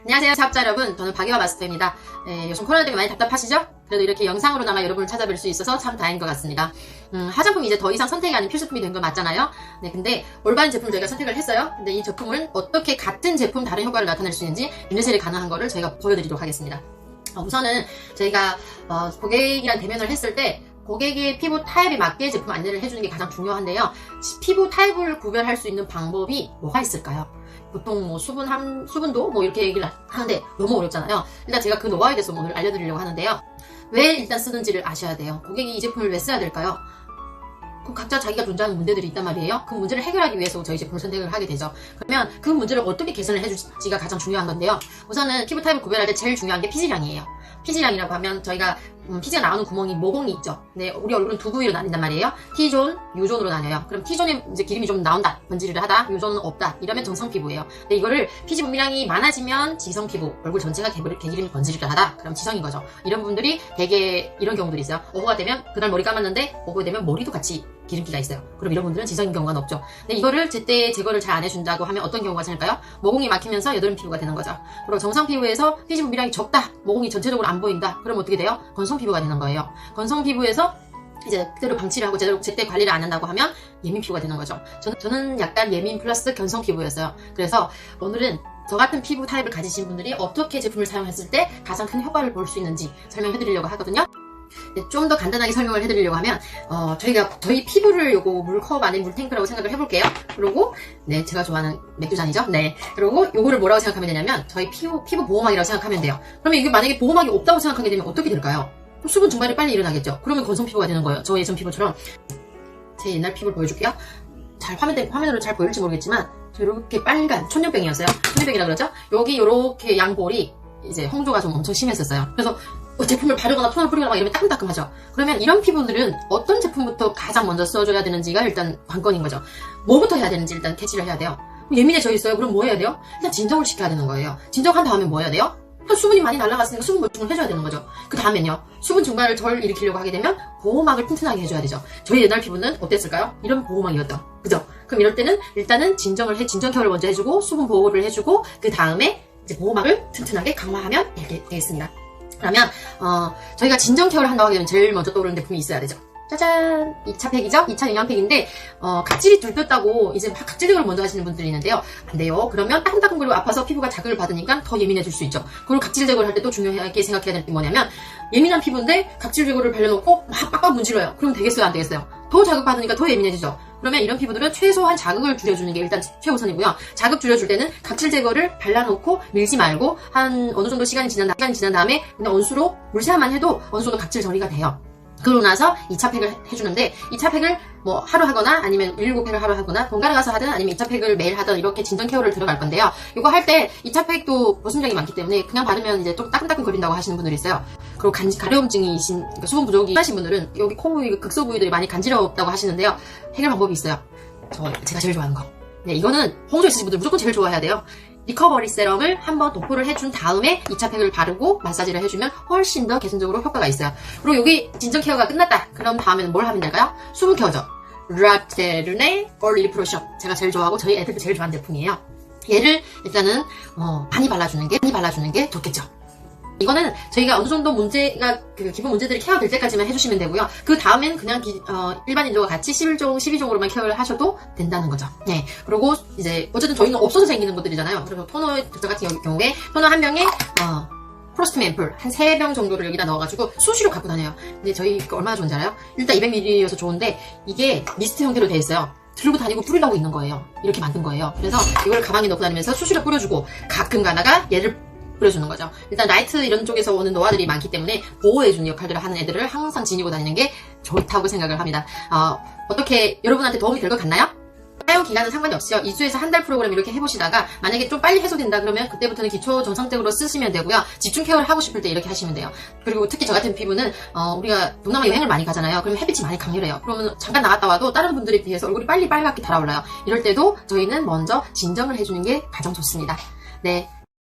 안녕하세요 사업자 여러분, 저는 박예화 마스터입니다. 요즘 코로나 때문에 많이 답답하시죠? 그래도 이렇게 영상으로나마 여러분을 찾아뵐 수 있어서 참 다행인 것 같습니다. 화장품이 이제 더 이상 선택이 아닌 필수품이 된 건 맞잖아요. 네, 근데 올바른 제품을 저희가 선택을 했어요. 근데 이 제품을 어떻게 같은 제품 다른 효과를 나타낼 수 있는지 인내세례 가능한 거를 저희가 보여드리도록 하겠습니다. 우선은 저희가 고객이랑 대면을 했을 때 고객의 피부 타입에 맞게 제품 안내를 해주는 게 가장 중요한데요. 피부 타입을 구별할 수 있는 방법이 뭐가 있을까요? 보통 뭐 수분도 뭐 이렇게 얘기를 하는데 너무 어렵잖아요. 일단 제가 그 노하우에 대해서 오늘 알려드리려고 하는데요. 왜 일단 쓰는지를 아셔야 돼요. 고객이 이 제품을 왜 써야 될까요? 각자 자기가 존재하는 문제들이 있단 말이에요. 그 문제를 해결하기 위해서 저희 제품을 선택을 하게 되죠. 그러면 그 문제를 어떻게 개선을 해줄지가 가장 중요한 건데요. 우선은 피부 타입을 구별할 때 제일 중요한 게 피지량이에요. 피지량이라고 하면 저희가 피지가 나오는 구멍이 모공이 있죠. 네, 우리 얼굴은 두 부위로 나뉜단 말이에요. T존, U존으로 나뉘어요. 그럼 T존에 이제 기름이 좀 나온다, 번지르르 하다, U존은 없다, 이러면 정상 피부예요. 근데 이거를 피지 분비량이 많아지면 지성 피부, 얼굴 전체가 개기름이 번지르르 하다, 그럼 지성인 거죠. 이런 분들이 되게 이런 경우들이 있어요. 오후가 되면 그날 머리 감았는데 오후가 되면 머리도 같이 기름기가 있어요. 그럼 이런 분들은 지성인 경우가 없죠. 근데 이거를 제때 제거를 잘 안 해준다고 하면 어떤 경우가 생길까요? 모공이 막히면서 여드름 피부가 되는 거죠. 그리고 정상 피부에서 피지 분비량이 적다, 모공이 전체적으로 안 보인다, 그럼 어떻게 돼요? 건성 피부가 되는 거예요. 건성 피부에서 이제 그대로 방치를 하고 제때 관리를 안 한다고 하면 예민 피부가 되는 거죠. 저는 약간 예민 플러스 견성 피부였어요. 그래서 오늘은 저 같은 피부 타입을 가지신 분들이 어떻게 제품을 사용했을 때 가장 큰 효과를 볼 수 있는지 설명해 드리려고 하거든요. 네, 좀 더 간단하게 설명을 해드리려고 하면 저희 피부를 요거 물컵 안에 물탱크라고 생각을 해볼게요. 그리고 네, 제가 좋아하는 맥주잔이죠. 네, 그리고 요거를 뭐라고 생각하면 되냐면 저희 피부 보호막이라고 생각하면 돼요. 그러면 이게 만약에 보호막이 없다고 생각하게 되면 어떻게 될까요? 수분 증발이 빨리 일어나겠죠. 그러면 건성 피부가 되는 거예요. 저 예전 피부처럼. 제 옛날 피부를 보여줄게요. 잘 화면으로 잘 보일지 모르겠지만 저 이렇게 빨간 천연병이었어요. 천연병이라 그러죠. 여기 요렇게 양볼이 이제 홍조가 좀 엄청 심했었어요. 그래서 제품을 바르거나 톤을 뿌리거나 막 이러면 따끔따끔하죠. 그러면 이런 피부들은 어떤 제품부터 가장 먼저 써줘야 되는지가 일단 관건인 거죠. 뭐부터 해야 되는지 일단 캐치를 해야 돼요. 예민해져 있어요. 그럼 뭐 해야 돼요? 일단 진정을 시켜야 되는 거예요. 진정한 다음에 뭐 해야 돼요? 수분이 많이 날아갔으니까 수분 보충을 해줘야 되는 거죠. 그 다음엔요, 수분 증발을 덜 일으키려고 하게 되면 보호막을 튼튼하게 해줘야 되죠. 저희 옛날 피부는 어땠을까요? 이런 보호막이었죠. 그죠? 그럼 이럴 때는 일단은 진정 케어를 먼저 해주고 수분 보호를 해주고 그 다음에 이제 보호막을 튼튼하게 강화하면 이렇게 되겠습니다. 그러면 저희가 진정 케어를 한다고 하게 되면 제일 먼저 떠오르는 제품이 있어야 되죠. 짜잔! 2차 팩이죠? 2차 영양팩인데 각질이 들떴다고 이제 막 각질 제거를 먼저 하시는 분들이 있는데요. 안 돼요. 그러면 따끔따끔거리고 아파서 피부가 자극을 받으니까 더 예민해질 수 있죠. 그리고 각질 제거를 할 때 또 중요하게 생각해야 될 게 뭐냐면 예민한 피부인데 각질 제거를 발려놓고 막 빡빡 문지러요. 그럼 되겠어요? 안 되겠어요? 더 자극받으니까 더 예민해지죠. 그러면 이런 피부들은 최소한 자극을 줄여주는 게 일단 최우선이고요. 자극 줄여줄 때는 각질 제거를 발라놓고 밀지 말고 한 어느 정도 시간이 지난 다음에 그냥 온수로 물세안만 해도 어느 정도 각질 처리가 돼요. 그러고 나서 2차 팩을 해주는데 2차 팩을 뭐 하루 하거나 아니면 119팩을 하루 하거나 번갈아 가서 하든 아니면 2차 팩을 매일 하든 이렇게 진정 케어를 들어갈 건데요. 이거 할 때 2차 팩도 보습력이 많기 때문에 그냥 바르면 이제 좀 따끔따끔 거린다고 하시는 분들이 있어요. 그리고 가려움증이신, 그러니까 수분 부족이 하신 분들은 여기 코 부위, 극소 부위들이 많이 간지럽다고 하시는데요. 해결 방법이 있어요. 제가 제일 좋아하는 거. 네, 이거는 홍조 있으신 분들 무조건 제일 좋아해야 돼요. 리커버리 세럼을 한번 도포를 해준 다음에 2차 팩을 바르고 마사지를 해주면 훨씬 더 개선적으로 효과가 있어요. 그리고 여기 진정 케어가 끝났다. 그럼 다음에는 뭘 하면 될까요? 수분 케어죠. 라테르네 얼리 프로션. 제가 제일 좋아하고 저희 애들도 제일 좋아하는 제품이에요. 얘를 일단은 많이 발라주는 게 좋겠죠. 이거는 저희가 어느 정도 문제가 기본 문제들이 케어될 때까지만 해주시면 되고요. 그 다음엔 그냥 일반인들과 같이 11종, 12종으로만 케어를 하셔도 된다는 거죠. 네. 그리고 이제 어쨌든 저희는 없어서 생기는 것들이잖아요. 그래서 토너 같은 경우에 토너 한 병에 프로스트 앰플 한 3병 정도를 여기다 넣어가지고 수시로 갖고 다녀요. 근데 저희 얼마나 좋은지 알아요? 일단 200ml여서 좋은데 이게 미스트 형태로 돼 있어요. 들고 다니고 뿌리려고 있는 거예요. 이렇게 만든 거예요. 그래서 이걸 가방에 넣고 다니면서 수시로 뿌려주고 가끔 가다가 얘를 뿌려주는 거죠. 일단 라이트 이런 쪽에서 오는 노화들이 많기 때문에 보호해주는 역할들을 하는 애들을 항상 지니고 다니는 게 좋다고 생각을 합니다. 어떻게 여러분한테 도움이 될 것 같나요? 사용 기간은 상관이 없이요. 2주에서 한 달 프로그램 이렇게 해보시다가 만약에 좀 빨리 해소된다 그러면 그때부터는 기초 정상적으로 쓰시면 되고요. 집중 케어를 하고 싶을 때 이렇게 하시면 돼요. 그리고 특히 저 같은 피부는 우리가 동남아 여행을 많이 가잖아요. 그러면 햇빛이 많이 강렬해요. 그러면 잠깐 나갔다 와도 다른 분들에 비해서 얼굴이 빨리 빨갛게 달아올라요. 이럴 때도 저희는 먼저 진정을 해주는 게 가장 좋습니다. 네.